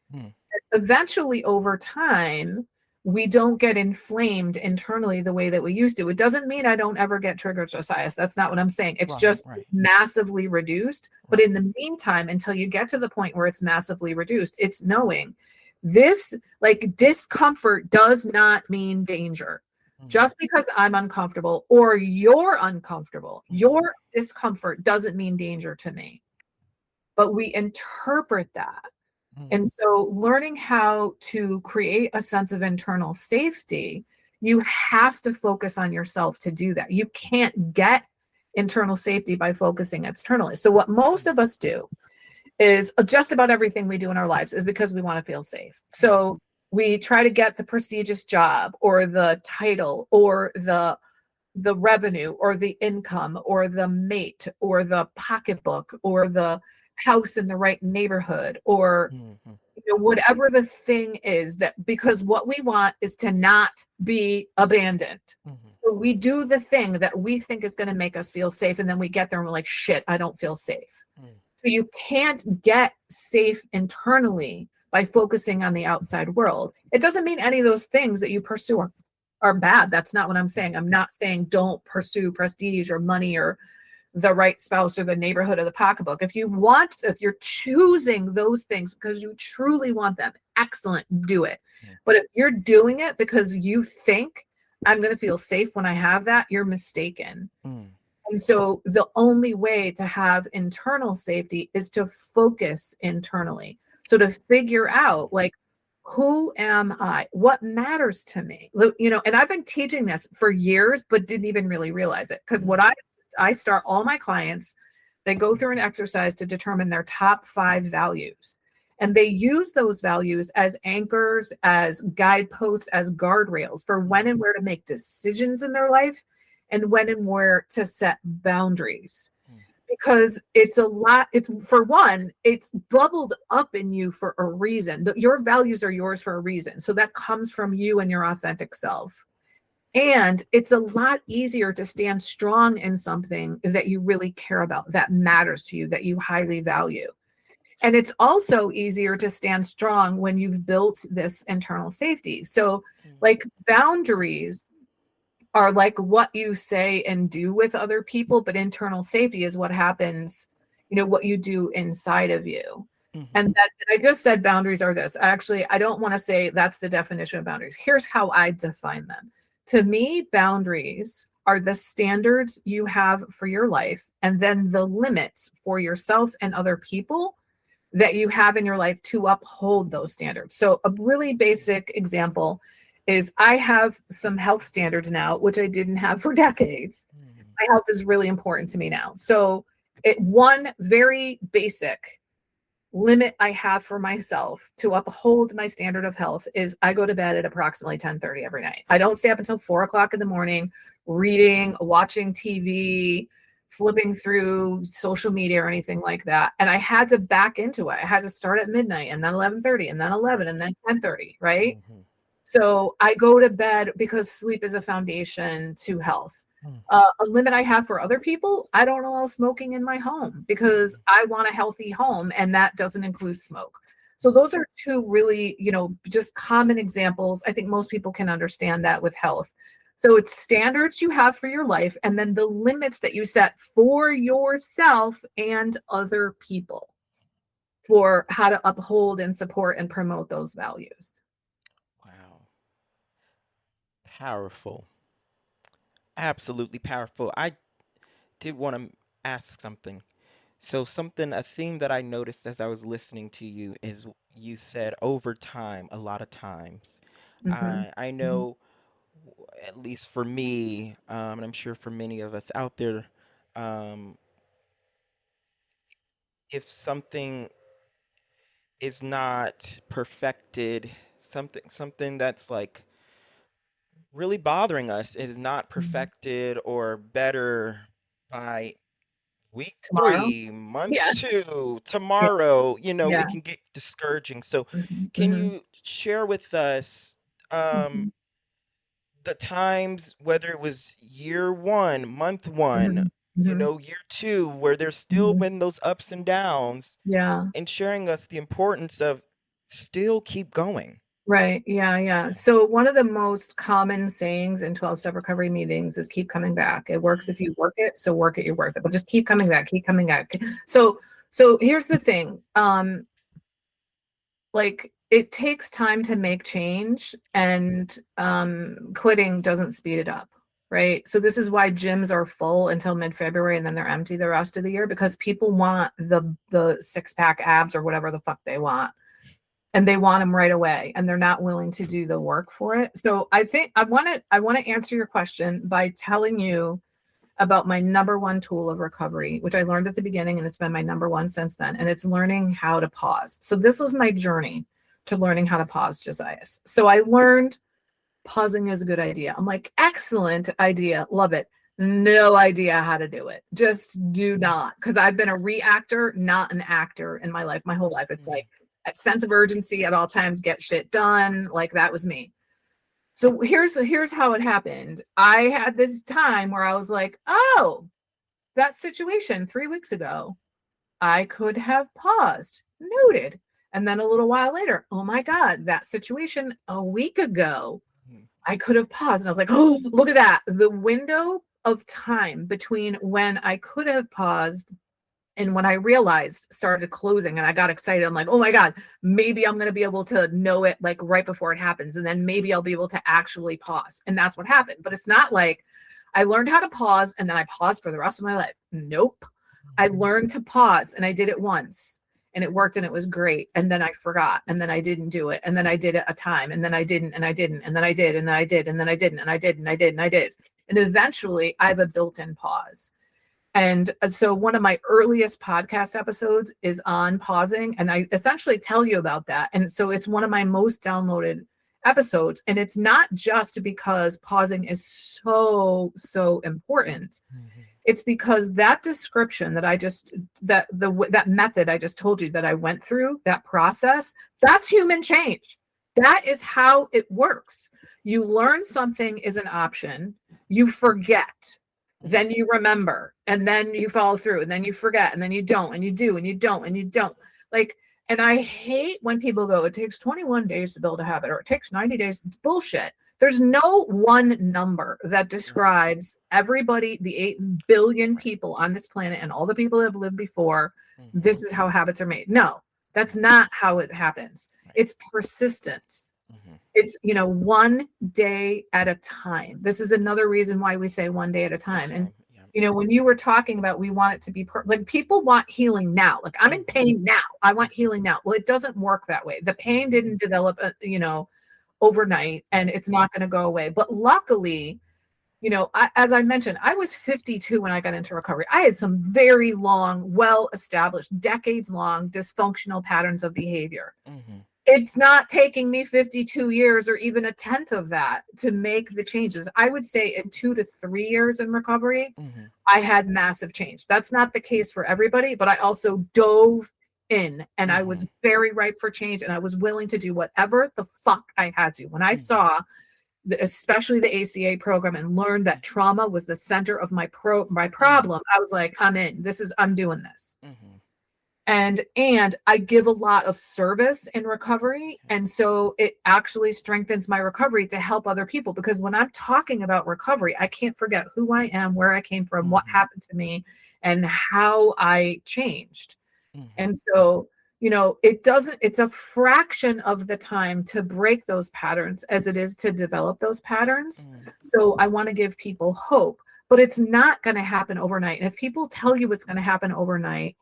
Speaker 2: Eventually, over time, we don't get inflamed internally the way that we used to. It doesn't mean I don't ever get triggered, Josias. That's not what I'm saying. It's just massively reduced. But in the meantime, until you get to the point where it's massively reduced, it's knowing this, like discomfort does not mean danger. Just because I'm uncomfortable or you're uncomfortable, your discomfort doesn't mean danger to me. But we interpret that. And so learning how to create a sense of internal safety, you have to focus on yourself to do that. You can't get internal safety by focusing externally. So what most of us do is just about everything we do in our lives is because we want to feel safe. So we try to get the prestigious job or the title or the revenue or the income or the mate or the pocketbook or the house in the right neighborhood or whatever the thing is, that because what we want is to not be abandoned. So we do the thing that we think is going to make us feel safe, and then we get there and we're like, shit, I don't feel safe. So you can't get safe internally by focusing on the outside world. It doesn't mean any of those things that you pursue are bad. That's not what I'm saying. I'm not saying don't pursue prestige or money or the right spouse or the neighborhood or the pocketbook. If you're choosing those things because you truly want them, excellent, do it. But if you're doing it because you think I'm going to feel safe when I have that, you're mistaken. And so the only way to have internal safety is to focus internally. So to figure out, like, who am I? What matters to me? You know, and I've been teaching this for years, but didn't even really realize it. Because what I start all my clients, they go through an exercise to determine their top 5 values. And they use those values as anchors, as guideposts, as guardrails for when and where to make decisions in their life and when and where to set boundaries. Because it's a lot, for one, it's bubbled up in you for a reason. Your values are yours for a reason. So that comes from you and your authentic self. And it's a lot easier to stand strong in something that you really care about, that matters to you, that you highly value. And it's also easier to stand strong when you've built this internal safety. So, like, boundaries are like what you say and do with other people, but internal safety is what happens, what you do inside of you.
Speaker 1: Mm-hmm.
Speaker 2: And that I just said boundaries are this. Actually, I don't want to say that's the definition of boundaries. Here's how I define them. To me, boundaries are the standards you have for your life, and then the limits for yourself and other people that you have in your life to uphold those standards. So a really basic example is I have some health standards now, which I didn't have for decades. My health is really important to me now. So one very basic limit I have for myself to uphold my standard of health is I go to bed at approximately 10:30 every night. I don't stay up until 4 o'clock in the morning reading, watching TV, flipping through social media or anything like that. And I had to back into it. I had to start at midnight and then 11:30 and then 11 and then 10:30, right?
Speaker 1: Mm-hmm.
Speaker 2: So I go to bed because sleep is a foundation to health. A limit I have for other people, I don't allow smoking in my home because I want a healthy home, and that doesn't include smoke. So those are two really, just common examples. I think most people can understand that with health. So it's standards you have for your life, and then the limits that you set for yourself and other people for how to uphold and support and promote those values.
Speaker 1: Wow. Powerful. Absolutely powerful. I did want to ask something. So a theme that I noticed as I was listening to you is you said over time, a lot of times.
Speaker 2: Mm-hmm.
Speaker 1: I know, at least for me, and I'm sure for many of us out there, um, if something is not perfected, something that's like really bothering us is not
Speaker 2: Mm-hmm.
Speaker 1: perfected or better by week
Speaker 2: Tomorrow?
Speaker 1: 3, month
Speaker 2: Yeah.
Speaker 1: 2,
Speaker 2: Yeah.
Speaker 1: tomorrow,
Speaker 2: Yeah.
Speaker 1: it can get discouraging. So,
Speaker 2: Mm-hmm.
Speaker 1: can
Speaker 2: Mm-hmm.
Speaker 1: you share with us um, the times, whether it was year 1, month 1,
Speaker 2: Mm-hmm. Mm-hmm.
Speaker 1: year 2, where there's still
Speaker 2: Mm-hmm.
Speaker 1: been those ups and downs,
Speaker 2: Yeah.
Speaker 1: and sharing us the importance of still keep going?
Speaker 2: Right. Yeah. Yeah.
Speaker 1: Yeah.
Speaker 2: So one of the most common sayings in 12-step recovery meetings is keep coming back. It works if you work it. So work it, you're worth it. But just keep coming back, keep coming back. So here's the thing. Like, it takes time to make change, and quitting doesn't speed it up. Right. So this is why gyms are full until mid-February and then they're empty the rest of the year, because people want the six-pack abs or whatever the fuck they want, and they want them right away, and they're not willing to do the work for it. So I think I want to answer your question by telling you about my number one tool of recovery, which I learned at the beginning, and it's been my number one since then, and it's learning how to pause. So this was my journey to learning how to pause, Josiah. So I learned pausing is a good idea. I'm like, excellent idea, love it. No idea how to do it. Just do not, because I've been a reactor, not an actor in my life, my whole life. It's like a sense of urgency at all times, get shit done. Like, that was me. So here's how it happened. I had this time where I was like, oh, that situation 3 weeks ago, I could have paused. Noted. And then a little while later, oh my God, that situation a week ago,
Speaker 1: Mhm.
Speaker 2: I could have paused. And I was like, oh, look at that. The window of time between when I could have paused and when I realized started closing, and I got excited. I'm like, oh my God, maybe I'm going to be able to know it like right before it happens. And then maybe I'll be able to actually pause. And that's what happened. But it's not like I learned how to pause and then I paused for the rest of my life. Nope. I learned to pause, and I did it once, and it worked, and it was great. And then I forgot, and then I didn't do it. And then I did it a time, and then I didn't, and I didn't, and then I did, and then I did, and then I didn't, and I did, and I did, and I did. And eventually I have a built-in pause. And so one of my earliest podcast episodes is on pausing, and I essentially tell you about that. And so it's one of my most downloaded episodes. And it's not just because pausing is so, so important.
Speaker 1: Mhm.
Speaker 2: It's because that description that method I just told you that I went through, that process, that's human change. That is how it works. You learn something is an option, you forget, then you remember, and then you follow through, and then you forget, and then you don't, and you do, and you don't, and you don't. Like, and I hate when people go, it takes 21 days to build a habit, or it takes 90 days. It's bullshit. There's no one number that describes everybody, the 8 billion people on this planet and all the people that have lived before. This is how habits are made. No, that's not how it happens. It's persistence. It's, one day at a time. This is another reason why we say one day at a time. And, when you were talking about, we want it to be like, people want healing now. Like, I'm in pain now. I want healing now. Well, it doesn't work that way. The pain didn't develop, overnight, and it's not going to go away. But luckily, as I mentioned, I was 52 when I got into recovery. I had some very long, well-established, decades-long dysfunctional patterns of behavior. It's not taking me 52 years or even a tenth of that to make the changes. I would say in 2 to 3 years in recovery, I had massive change. That's not the case for everybody, but I also dove in, and I was very ripe for change, and I was willing to do whatever the fuck I had to. When I saw, especially the ACA program, and learned that trauma was the center of my problem, I was like, I'm in. I'm doing this. And I give a lot of service in recovery. And so it actually strengthens my recovery to help other people, because when I'm talking about recovery, I can't forget who I am, where I came from, what happened to me, and how I changed. And so, it's a fraction of the time to break those patterns as it is to develop those patterns. So I want to give people hope, but it's not going to happen overnight. And if people tell you it's going to happen overnight,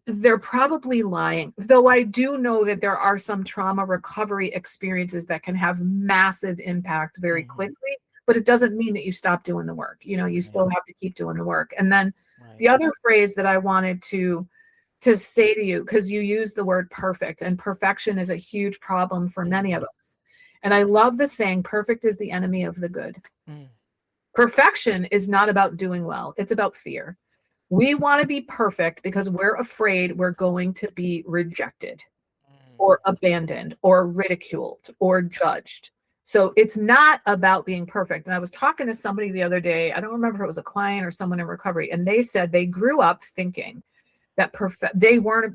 Speaker 2: they're probably lying. Though I do know that there are some trauma recovery experiences that can have massive impact very quickly, but it doesn't mean that you stop doing the work. You still have to keep doing the work. And then the other phrase that I wanted to say to you, because you use the word perfect, and perfection is a huge problem for many of us. And I love the saying, perfect is the enemy of the good. Perfection is not about doing well. It's about fear. We want to be perfect because we're afraid we're going to be rejected or abandoned or ridiculed or judged. So it's not about being perfect. And I was talking to somebody the other day, I don't remember if it was a client or someone in recovery, and they said they grew up thinking that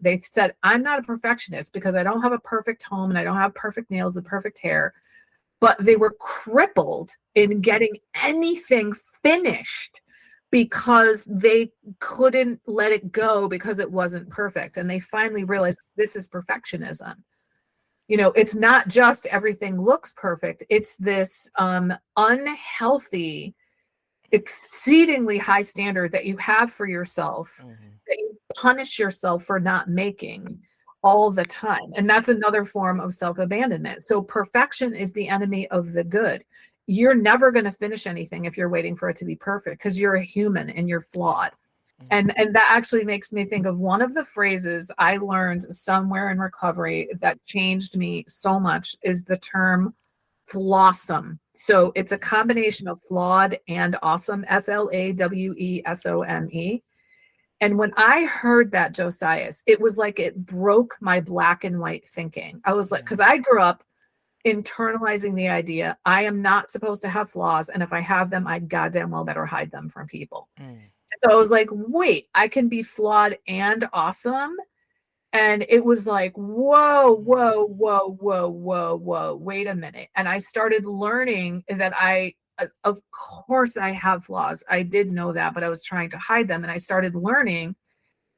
Speaker 2: they said, I'm not a perfectionist because I don't have a perfect home and I don't have perfect nails and perfect hair, but they were crippled in getting anything finished because they couldn't let it go because it wasn't perfect. And they finally realized this is perfectionism. It's not just everything looks perfect. It's this unhealthy, exceedingly high standard that you have for yourself, that you punish yourself for not making all the time. And that's another form of self-abandonment. So perfection is the enemy of the good. You're never going to finish anything if you're waiting for it to be perfect, because you're a human and you're flawed. And that actually makes me think of one of the phrases I learned somewhere in recovery that changed me so much is the term flawsome. So it's a combination of flawed and awesome, FLAWESOME. And when I heard that, Josias, it was like it broke my black and white thinking. I was like, because I grew up internalizing the idea I am not supposed to have flaws, and if I have them, I goddamn well better hide them from people. So I was like, wait, I can be flawed and awesome. And it was like, whoa, wait a minute. And I started learning that of course I have flaws. I did know that, but I was trying to hide them. And I started learning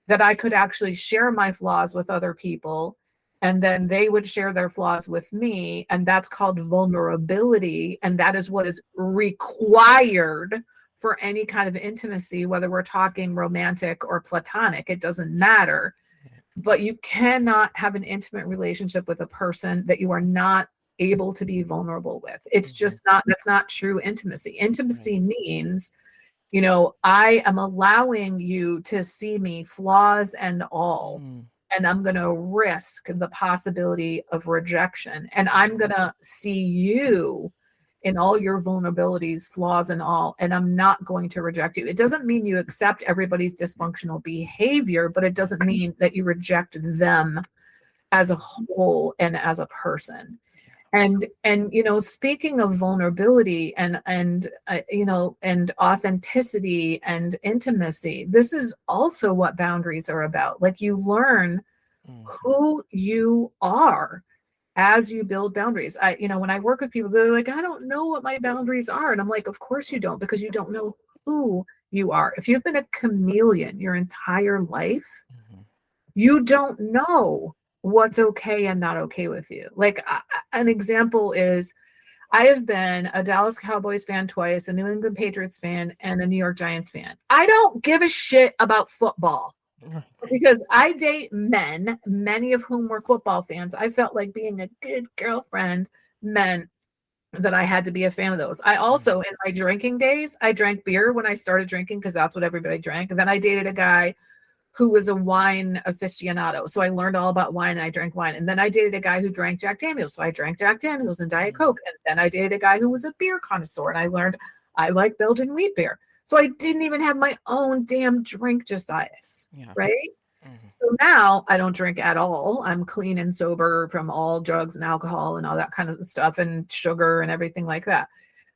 Speaker 2: that I could actually share my flaws with other people, and then they would share their flaws with me. And that's called vulnerability. And that is what is required for any kind of intimacy, whether we're talking romantic or platonic, it doesn't matter. But you cannot have an intimate relationship with a person that you are not able to be vulnerable with. It's just not, that's not true intimacy. Intimacy means, I am allowing you to see me, flaws and all, and I'm going to risk the possibility of rejection. And I'm going to see you in all your vulnerabilities, flaws and all, and I'm not going to reject you. It doesn't mean you accept everybody's dysfunctional behavior, but it doesn't mean that you reject them as a whole and as a person. And speaking of vulnerability and authenticity and intimacy, this is also what boundaries are about. Like, you learn
Speaker 1: Mm-hmm.
Speaker 2: who you are as you build boundaries. When I work with people, they're like, I don't know what my boundaries are. And I'm like, of course you don't, because you don't know who you are. If you've been a chameleon your entire life,
Speaker 1: Mm-hmm.
Speaker 2: you don't know what's okay and not okay with you. Like, an example is, I have been a Dallas Cowboys fan twice, a New England Patriots fan, and a New York Giants fan. I don't give a shit about football
Speaker 1: Right.
Speaker 2: because I date men, many of whom were football fans. I felt like being a good girlfriend meant that I had to be a fan of those. I also,
Speaker 1: Mm-hmm.
Speaker 2: in my drinking days, I drank beer when I started drinking because that's what everybody drank. And then I dated a guy who was a wine aficionado. So I learned all about wine and I drank wine. And then I dated a guy who drank Jack Daniels. So I drank Jack Daniels and Diet
Speaker 1: Mm-hmm.
Speaker 2: Coke. And then I dated a guy who was a beer connoisseur and I learned I like Belgian wheat beer. So I didn't even have my own damn drink, Josiah's,
Speaker 1: Yeah.
Speaker 2: right?
Speaker 1: Mm-hmm.
Speaker 2: So now I don't drink at all. I'm clean and sober from all drugs and alcohol and all that kind of stuff and sugar and everything like that.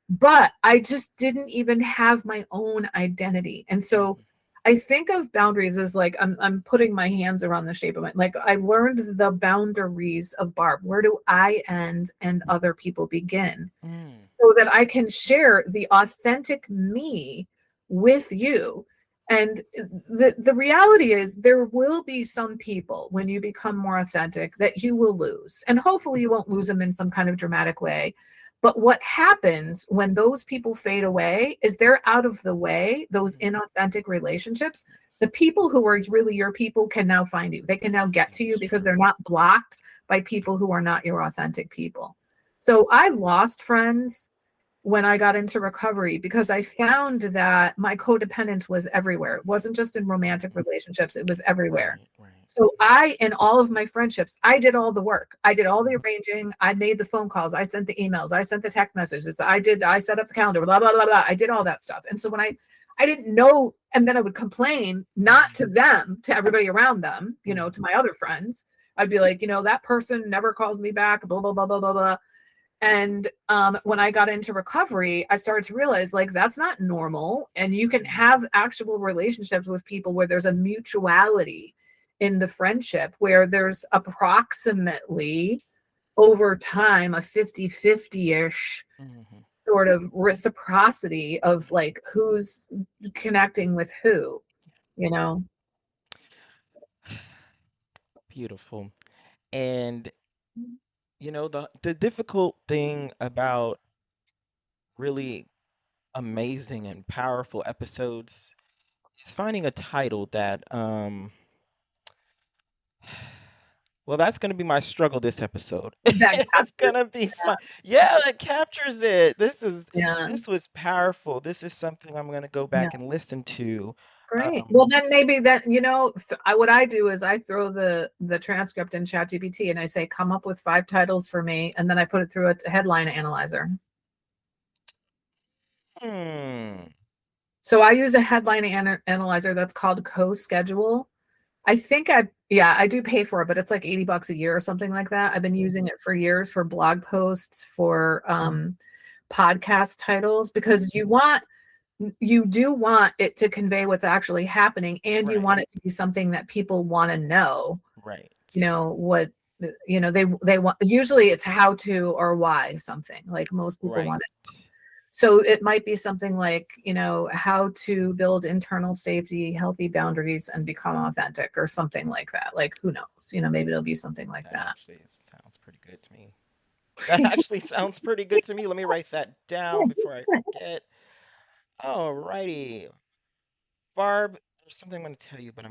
Speaker 2: But I just didn't even have my own identity. And so
Speaker 1: Mm-hmm.
Speaker 2: I think of boundaries as like I'm putting my hands around the shape of it. Like, I learned the boundaries of Barb. Where do I end and other people begin?
Speaker 1: Mm.
Speaker 2: So that I can share the authentic me with you. And the reality is, there will be some people when you become more authentic that you will lose. And hopefully you won't lose them in some kind of dramatic way. But what happens when those people fade away is they're out of the way, those
Speaker 1: Mm-hmm.
Speaker 2: inauthentic relationships.
Speaker 1: Yes.
Speaker 2: The people who are really your people can now find you. They can now get to you
Speaker 1: It's
Speaker 2: because
Speaker 1: true.
Speaker 2: they're not blocked by people who are not your authentic people. So I lost friends when I got into recovery because I found that my codependence was everywhere. It wasn't just in romantic
Speaker 1: Mm-hmm.
Speaker 2: relationships, it was everywhere.
Speaker 1: Right. Right.
Speaker 2: So in all of my friendships, I did all the work. I did all the arranging. I made the phone calls. I sent the emails. I sent the text messages. I set up the calendar, blah, blah, blah, blah. I did all that stuff. And so when I didn't know, and then I would complain, not
Speaker 1: Mm-hmm.
Speaker 2: to them, to everybody around them,
Speaker 1: Mm-hmm.
Speaker 2: to my other friends. I'd be like, that person never calls me back, blah, blah, blah, blah, blah, blah. And when I got into recovery, I started to realize, like, that's not normal. And you can
Speaker 1: Mm-hmm.
Speaker 2: have actual relationships with people where there's a mutuality in the friendship, where there's approximately over time a 50-50 ish
Speaker 1: Mm-hmm.
Speaker 2: sort of reciprocity of like who's connecting with who, you know?
Speaker 1: Beautiful. And the difficult thing about really amazing and powerful episodes is finding a title that well, that's going to be my struggle this episode.
Speaker 2: That
Speaker 1: It's going
Speaker 2: captures
Speaker 1: to be fun. Yeah, that captures it.
Speaker 2: yeah.
Speaker 1: This was powerful. This is something I'm going to go
Speaker 2: Yeah.
Speaker 1: back and listen to.
Speaker 2: Great. Well,
Speaker 1: Um,
Speaker 2: then maybe that, what I do is I throw the transcript in ChatGPT and I say, come up with 5 titles for me, and then I put it through a headline analyzer.
Speaker 1: hmm.
Speaker 2: So I use a headline analyzer that's called Co-Schedule. I think I do pay for it, but it's like $80 a year or something like that. I've been using it for years for blog posts, for podcast titles, because you do want it to convey what's actually happening, and you
Speaker 1: Right.
Speaker 2: want it to be something that people want to know.
Speaker 1: Right.
Speaker 2: What they want. Usually it's how to or why something, like most people
Speaker 1: Right.
Speaker 2: want it. So it might be something like, how to build internal safety, healthy boundaries, and become authentic, or something like that. Like, who knows, maybe it'll be something like
Speaker 1: That
Speaker 2: that.
Speaker 1: actually sounds pretty good to me. That actually sounds pretty good to me. Let me write that down before I forget. All righty. Barb, there's something I'm going to tell you, but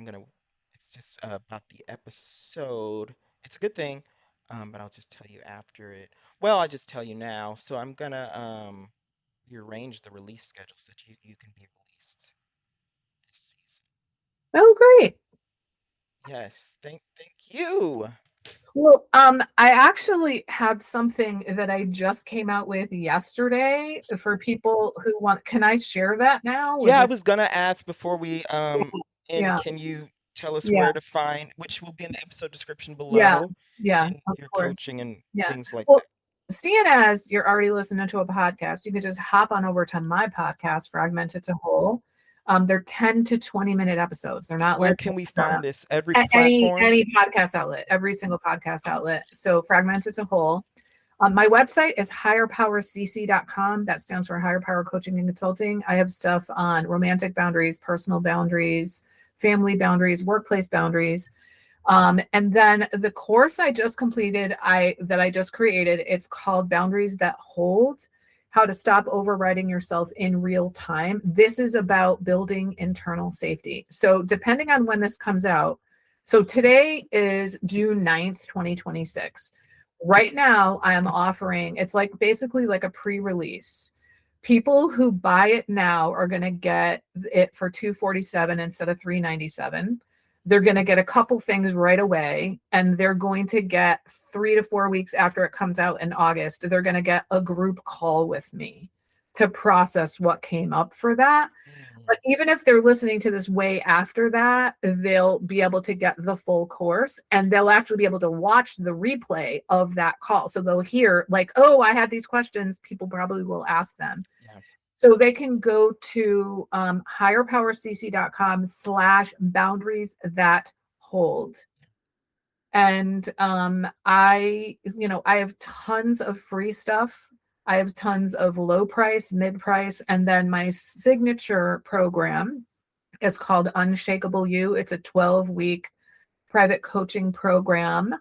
Speaker 1: it's just about the episode. It's a good thing, but I'll just tell you after it. Well, I'll just tell you now. So I'm going to rearrange the release schedule so that you can be released this season.
Speaker 2: Oh, great.
Speaker 1: Yes, thank you.
Speaker 2: Well, I actually have something that I just came out with yesterday for people who want. Can I share that now? Would
Speaker 1: Yeah, I
Speaker 2: this?
Speaker 1: was gonna ask before we and
Speaker 2: Yeah,
Speaker 1: can you tell us
Speaker 2: yeah,
Speaker 1: where to find which will be in the episode description
Speaker 2: yeah,
Speaker 1: below
Speaker 2: yeah,
Speaker 1: and
Speaker 2: of
Speaker 1: your
Speaker 2: course.
Speaker 1: coaching and
Speaker 2: Yeah.
Speaker 1: things like
Speaker 2: Well,
Speaker 1: that.
Speaker 2: seeing as you're already listening to a podcast, you can just hop on over to my podcast, Fragmented to Whole. They're 10 to 20-minute episodes. They're not
Speaker 1: Where
Speaker 2: like
Speaker 1: can we find this? Every
Speaker 2: any
Speaker 1: platform?
Speaker 2: podcast outlet, every single podcast outlet. So Fragmented to Whole. My website is higherpowercc.com. That stands for Higher Power Coaching and Consulting. I have stuff on romantic boundaries, personal boundaries, family boundaries, workplace boundaries. And then the course I just completed, that I just created, it's called Boundaries That Hold: How to Stop Overriding Yourself in Real Time. This is about building internal safety. So depending on when this comes out, so today is June 9th, 2026. Right now, I am offering, it's like basically like a pre-release. People who buy it now are going to get it for $247 instead of $397. They're going to get a couple things right away, and they're going to get 3 to 4 weeks after it comes out in August, they're going to get a group call with me to process what came up for that. But even if they're listening to this way after that, they'll be able to get the full course, and they'll actually be able to watch the replay of that call. So they'll hear like, oh, I had these questions. People probably will ask them.
Speaker 1: Yeah.
Speaker 2: So they can go to higherpowercc.com/boundaries that hold. And I have tons of free stuff. I have tons of low price, mid price, and then my signature program is called Unshakable You. It's a 12-week private coaching program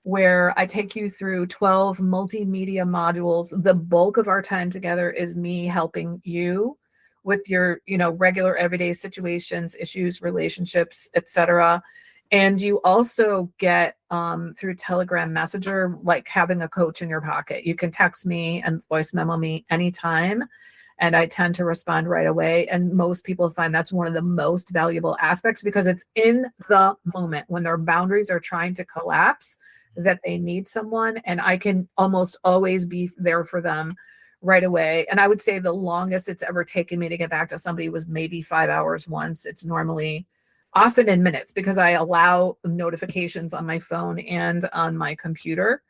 Speaker 2: where I take you through 12 multimedia modules. The bulk of our time together is me helping you with your, regular everyday situations, issues, relationships, etc. And you also get through Telegram Messenger, like having a coach in your pocket. You can text me and voice memo me anytime, and I tend to respond right away. And most people find that's one of the most valuable aspects, because it's in the moment when their boundaries are trying to collapse that they need someone, and I can almost always be there for them right away. And I would say the longest it's ever taken me to get back to somebody was maybe 5 hours once. It's normally often in minutes, because I allow notifications on my phone and on my computer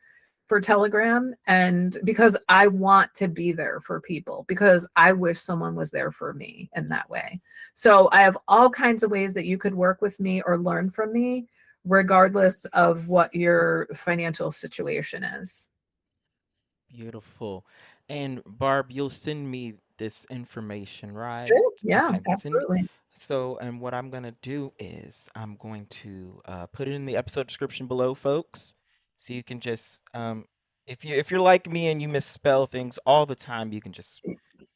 Speaker 2: for Telegram, and because I want to be there for people, because I wish someone was there for me in that way. So I have all kinds of ways that you could work with me or learn from me, regardless of what your financial situation is.
Speaker 1: Beautiful. And Barb, you'll send me this information, right?
Speaker 2: Sure. Yeah,
Speaker 1: Okay, send me.
Speaker 2: absolutely.
Speaker 1: So, and what I'm gonna do is I'm going to put it in the episode description below, folks, so you can just if you're like me and you misspell things all the time, you can just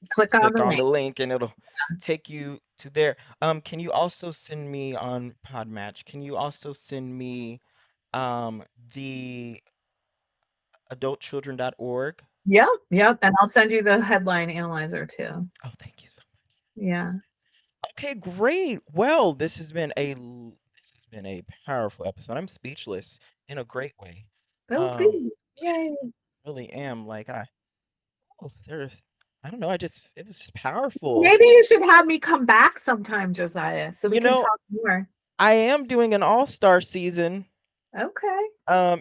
Speaker 2: Click on
Speaker 1: click
Speaker 2: the
Speaker 1: on
Speaker 2: link.
Speaker 1: the link and it'll take you to there. Can you also send me on Podmatch? Can you also send me um the adultchildren.org?
Speaker 2: Yeah, yeah. And I'll send you the headline analyzer too.
Speaker 1: Oh, thank you so
Speaker 2: Yeah.
Speaker 1: much. Okay, great. Well, this has been a powerful episode. I'm speechless in a great way.
Speaker 2: Oh,
Speaker 1: Um,
Speaker 2: good. Yay.
Speaker 1: really am like there's I don't know, it was just powerful.
Speaker 2: Maybe you should have me come back sometime, Josiah, so we
Speaker 1: You
Speaker 2: can
Speaker 1: know,
Speaker 2: talk more.
Speaker 1: I am doing an all-star season
Speaker 2: Okay.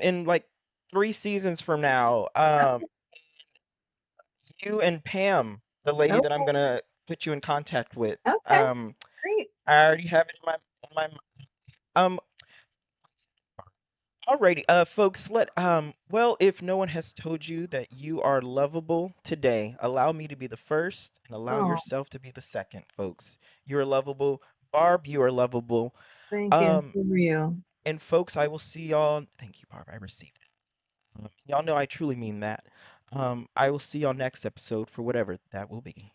Speaker 1: in like 3 seasons from now. You and Pam, the lady that I'm
Speaker 2: Okay.
Speaker 1: gonna put you in contact with.
Speaker 2: Okay. Great.
Speaker 1: I already have it in my um alrighty, folks, well, if no one has told you that you are lovable today, allow me to be the first and allow
Speaker 2: Oh,
Speaker 1: yourself to be the second, folks. You are lovable. Barb, you are lovable.
Speaker 2: thank you.
Speaker 1: Um,
Speaker 2: So are you.
Speaker 1: and folks, I will see y'all. Thank you, Barb. I received it. Y'all know I truly mean that. I will see y'all next episode for whatever that will be.